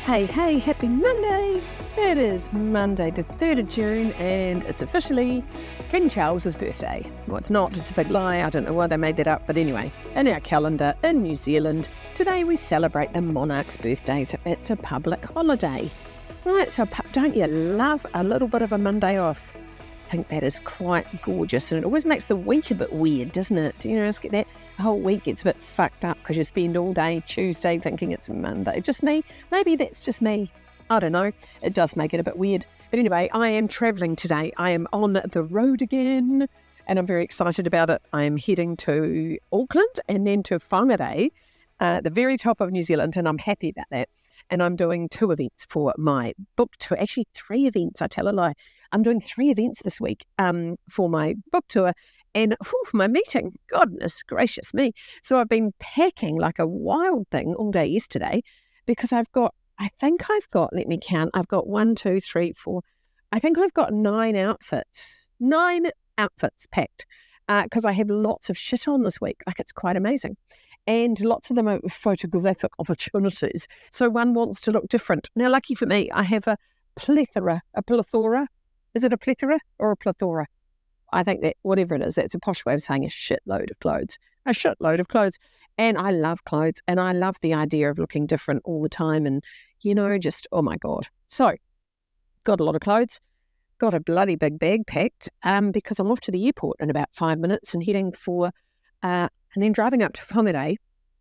Hey, happy Monday! It is Monday the 3rd of June and it's officially King Charles's birthday. Well, it's not, it's a big lie, I don't know why they made that up, but anyway, in our calendar in New Zealand, today we celebrate the monarch's birthday, so it's a public holiday. Right, so don't you love a little bit of a Monday off? I think that is quite gorgeous, and it always makes the week a bit weird, doesn't it? You know, just get that whole week gets a bit fucked up because you spend all day Tuesday thinking it's Monday. Just me. Maybe that's just me. I don't know. It does make it a bit weird. But anyway, I am travelling today. I am on the road again, and I'm very excited about it. I am heading to Auckland and then to Whangarei, the very top of New Zealand, and I'm happy about that. And I'm doing 2 events for my book tour. Actually, 3 events. I tell a lie. I'm doing 3 events this week for my book tour and my meeting. Goodness gracious me. So I've been packing like a wild thing all day yesterday because let me count. I've got 1, 2, 3, 4. I think I've got 9 outfits. 9 outfits packed because I have lots of shit on this week. Like, it's quite amazing. And lots of them are photographic opportunities. So one wants to look different. Now, lucky for me, I have a plethora. Is it a plethora or a plethora? I think that whatever it is, that's a posh way of saying a shitload of clothes. A shitload of clothes. And I love clothes and I love the idea of looking different all the time and, you know, just, oh my God. So, got a lot of clothes, got a bloody big bag packed because I'm off to the airport in about 5 minutes and heading for, and then driving up to Whangarei.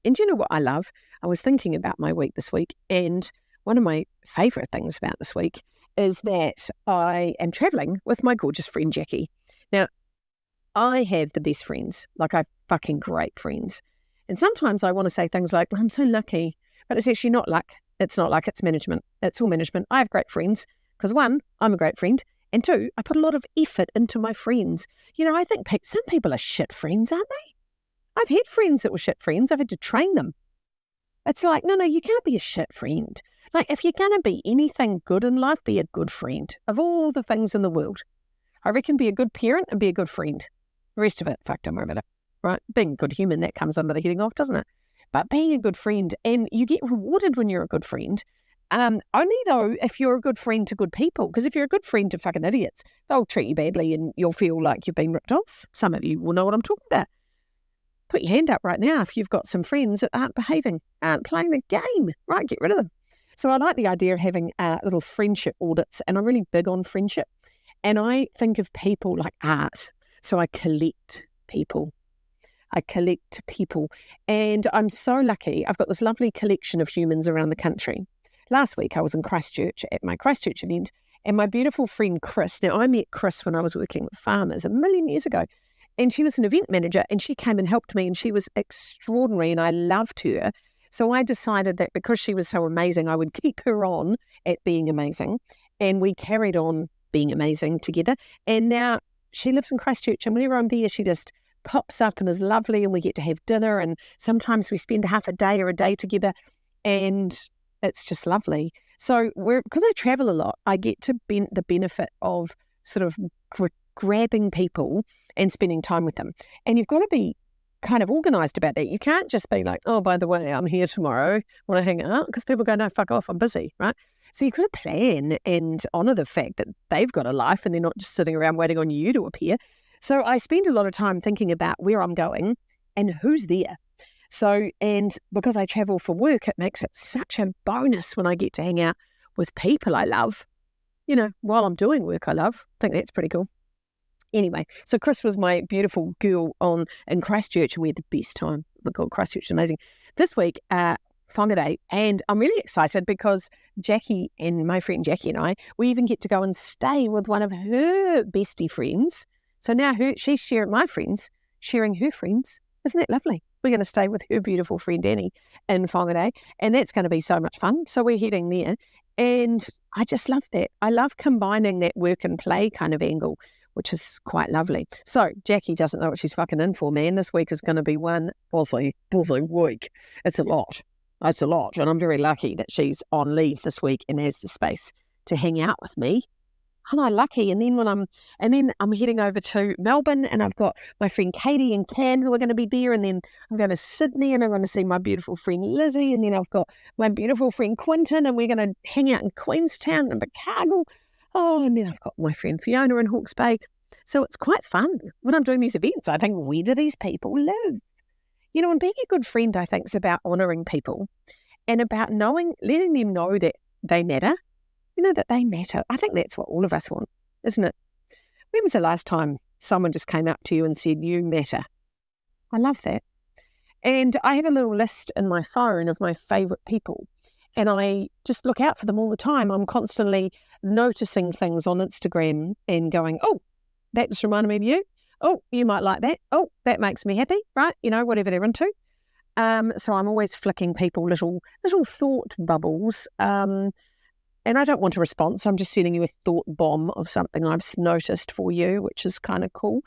And do you know what I love? I was thinking about my week this week, and one of my favourite things about this week is that I am travelling with my gorgeous friend Jackie. Now, I have the best friends, like I have fucking great friends. And sometimes I want to say things like, I'm so lucky, but it's actually not luck. It's not luck, it's management. It's all management. I have great friends because 1, I'm a great friend, and 2, I put a lot of effort into my friends. You know, I think some people are shit friends, aren't they? I've had friends that were shit friends. I've had to train them. It's like, no, you can't be a shit friend. Like, if you're going to be anything good in life, be a good friend. Of all the things in the world, I reckon be a good parent and be a good friend. The rest of it, fuck, don't worry about it, right? Being a good human, that comes under the heading off, doesn't it? But being a good friend, and you get rewarded when you're a good friend, only though if you're a good friend to good people. Because if you're a good friend to fucking idiots, they'll treat you badly and you'll feel like you've been ripped off. Some of you will know what I'm talking about. Put your hand up right now if you've got some friends that aren't behaving, aren't playing the game, right? Get rid of them. So I like the idea of having little friendship audits, and I'm really big on friendship. And I think of people like art. So I collect people. And I'm so lucky. I've got this lovely collection of humans around the country. Last week I was in Christchurch at my Christchurch event, and my beautiful friend Chris, now I met Chris when I was working with farmers a million years ago, and she was an event manager, and she came and helped me, and she was extraordinary, and I loved her. So I decided that because she was so amazing, I would keep her on at being amazing, and we carried on being amazing together. And now she lives in Christchurch, and whenever I'm there, she just pops up and is lovely, and we get to have dinner, and sometimes we spend half a day or a day together, and it's just lovely. So because I travel a lot, I get to the benefit of sort of grabbing people and spending time with them. And you've got to be kind of organised about that. You can't just be like, oh, by the way, I'm here tomorrow, want to hang out? Because people go, no, fuck off, I'm busy, right? So you've got to plan and honour the fact that they've got a life and they're not just sitting around waiting on you to appear. So I spend a lot of time thinking about where I'm going and who's there. So, and because I travel for work, it makes it such a bonus when I get to hang out with people I love, you know, while I'm doing work I love. I think that's pretty cool. Anyway, so Chris was my beautiful girl in Christchurch, and we had the best time. Oh my God, Christchurch is amazing. This week, Whangarei, and I'm really excited because Jackie and my friend Jackie and I, we even get to go and stay with one of her bestie friends. So now she's sharing her friends. Isn't that lovely? We're going to stay with her beautiful friend Annie in Whangarei, and that's going to be so much fun. So we're heading there, and I just love that. I love combining that work and play kind of angle, which is quite lovely. So Jackie doesn't know what she's fucking in for, man. This week is going to be one busy week. It's a lot. And I'm very lucky that she's on leave this week and has the space to hang out with me. am I lucky? And then I'm heading over to Melbourne, and I've got my friend Katie and Cam who are going to be there, and then I'm going to Sydney, and I'm going to see my beautiful friend Lizzie, and then I've got my beautiful friend Quinton, and we're going to hang out in Queenstown and Invercargill. Oh, and then I've got my friend Fiona in Hawke's Bay. So it's quite fun when I'm doing these events. I think, where do these people live? You know, and being a good friend, I think, is about honouring people and about letting them know that they matter. You know, that they matter. I think that's what all of us want, isn't it? When was the last time someone just came up to you and said, you matter? I love that. And I have a little list in my phone of my favourite people, and I just look out for them all the time. I'm constantly noticing things on Instagram and going, oh, that just reminded me of you. Oh, you might like that. Oh, that makes me happy, right? You know, whatever they're into. So I'm always flicking people little thought bubbles. And I don't want a response. I'm just sending you a thought bomb of something I've noticed for you, which is kind of cool.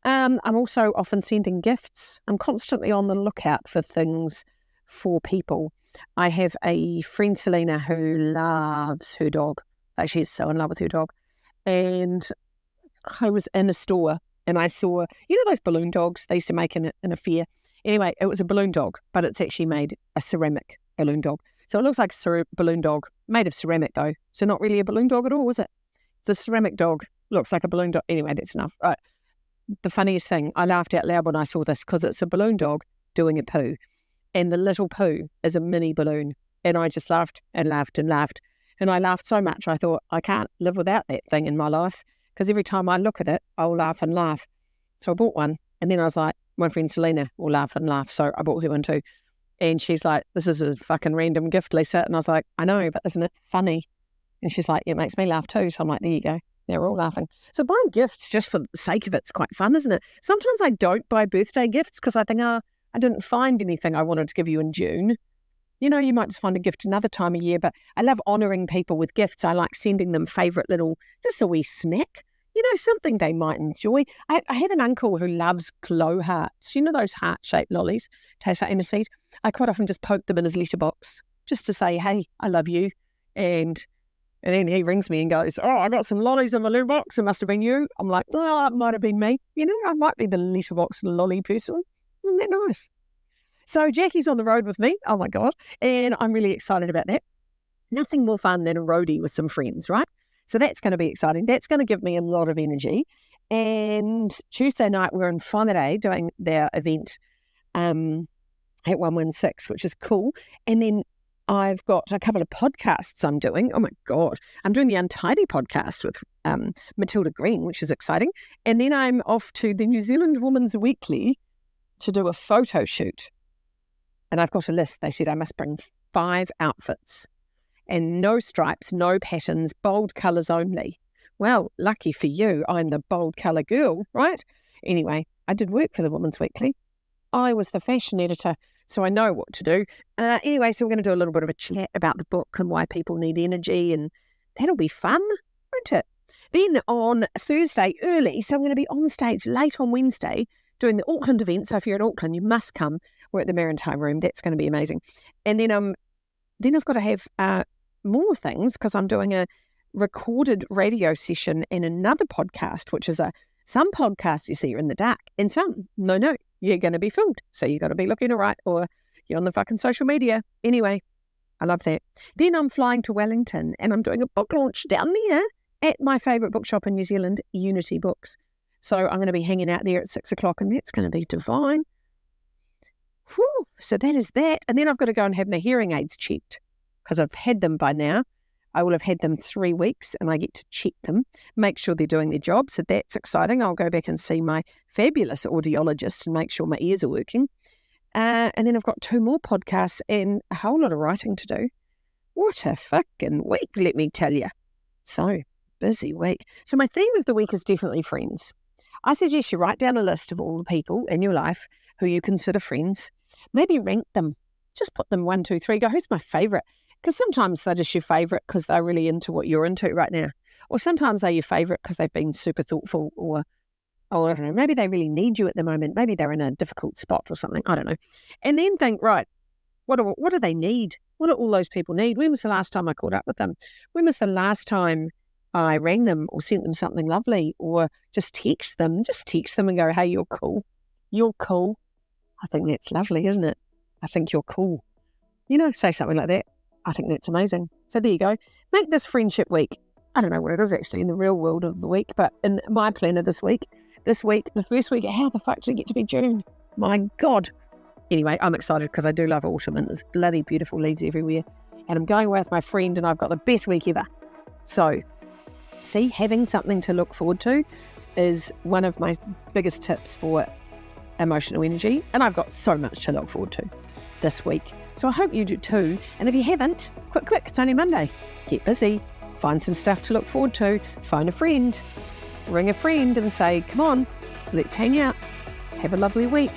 I'm also often sending gifts. I'm constantly on the lookout for things for people. I have a friend, Selena, who loves her dog. Like, she's so in love with her dog. And I was in a store and I saw, you know, those balloon dogs they used to make in a fair? Anyway, it was a balloon dog, but it's actually made a ceramic balloon dog. So it looks like a balloon dog, made of ceramic though. So not really a balloon dog at all, is it? It's a ceramic dog, looks like a balloon dog. Anyway, that's enough. Right. The funniest thing, I laughed out loud when I saw this because it's a balloon dog doing a poo. And the little poo is a mini balloon. And I just laughed and laughed and laughed. And I laughed so much, I thought, I can't live without that thing in my life. Because every time I look at it, I'll laugh and laugh. So I bought one. And then I was like, my friend Selena will laugh and laugh. So I bought her one too. And she's like, this is a fucking random gift, Lisa. And I was like, I know, but isn't it funny? And she's like, it makes me laugh too. So I'm like, there you go. They're all laughing. So buying gifts just for the sake of it's quite fun, isn't it? Sometimes I don't buy birthday gifts because I think, I didn't find anything I wanted to give you in June. You know, you might just find a gift another time of year, but I love honouring people with gifts. I like sending them favourite little, just a wee snack, you know, something they might enjoy. I have an uncle who loves glow hearts. You know, those heart-shaped lollies, taste like aniseed. I quite often just poke them in his letterbox just to say, hey, I love you. And then he rings me and goes, oh, I got some lollies in my letterbox. It must have been you. I'm like, oh, it might have been me. You know, I might be the letterbox lolly person. Isn't that nice? So Jackie's on the road with me. Oh, my God. And I'm really excited about that. Nothing more fun than a roadie with some friends, right? So that's going to be exciting. That's going to give me a lot of energy. And Tuesday night, we're in Whangarei doing their event at 116, which is cool. And then I've got a couple of podcasts I'm doing. Oh, my God. I'm doing the Untidy podcast with Matilda Green, which is exciting. And then I'm off to the New Zealand Women's Weekly to do a photo shoot. And I've got a list. They said I must bring 5 outfits and no stripes, no patterns, bold colours only. Well, lucky for you, I'm the bold colour girl, right? Anyway, I did work for the Women's Weekly. I was the fashion editor, so I know what to do. Anyway, so we're going to do a little bit of a chat about the book and why people need energy, and that'll be fun, won't it? Then on Thursday early, so I'm going to be on stage late on Wednesday doing the Auckland event. So if you're in Auckland, you must come. We're at the Maritime Room. That's going to be amazing. And then I've got to have more things because I'm doing a recorded radio session and another podcast, which is some podcasts you see are in the dark and some, no, you're going to be filmed. So you got to be looking all right or you're on the fucking social media. Anyway, I love that. Then I'm flying to Wellington and I'm doing a book launch down there at my favourite bookshop in New Zealand, Unity Books. So I'm going to be hanging out there at 6 o'clock and that's going to be divine. Whew, so that is that. And then I've got to go and have my hearing aids checked because I've had them by now. I will have had them 3 weeks and I get to check them, make sure they're doing their job. So that's exciting. I'll go back and see my fabulous audiologist and make sure my ears are working. And then I've got 2 more podcasts and a whole lot of writing to do. What a fucking week, let me tell you. So, busy week. So my theme of the week is definitely friends. I suggest you write down a list of all the people in your life who you consider friends. Maybe rank them. Just put them 1, 2, 3. Go, who's my favourite? Because sometimes they're just your favourite because they're really into what you're into right now. Or sometimes they're your favourite because they've been super thoughtful or I don't know, maybe they really need you at the moment. Maybe they're in a difficult spot or something. I don't know. And then think, right, what do they need? What do all those people need? When was the last time I caught up with them? When was the last time I rang them or sent them something lovely, or just text them and go, hey, you're cool. You're cool. I think that's lovely, isn't it? I think you're cool. Say something like that. I think that's amazing. So there you go. Make this friendship week. I don't know what it is actually in the real world of the week, but in my planner this week, the first week, how the fuck did it get to be June? My God. Anyway, I'm excited because I do love autumn and there's bloody beautiful leaves everywhere. And I'm going away with my friend and I've got the best week ever. So, see, having something to look forward to is one of my biggest tips for emotional energy. And I've got so much to look forward to this week. So I hope you do too. And if you haven't, quick, it's only Monday. Get busy. Find some stuff to look forward to. Phone a friend. Ring a friend and say, come on, let's hang out. Have a lovely week.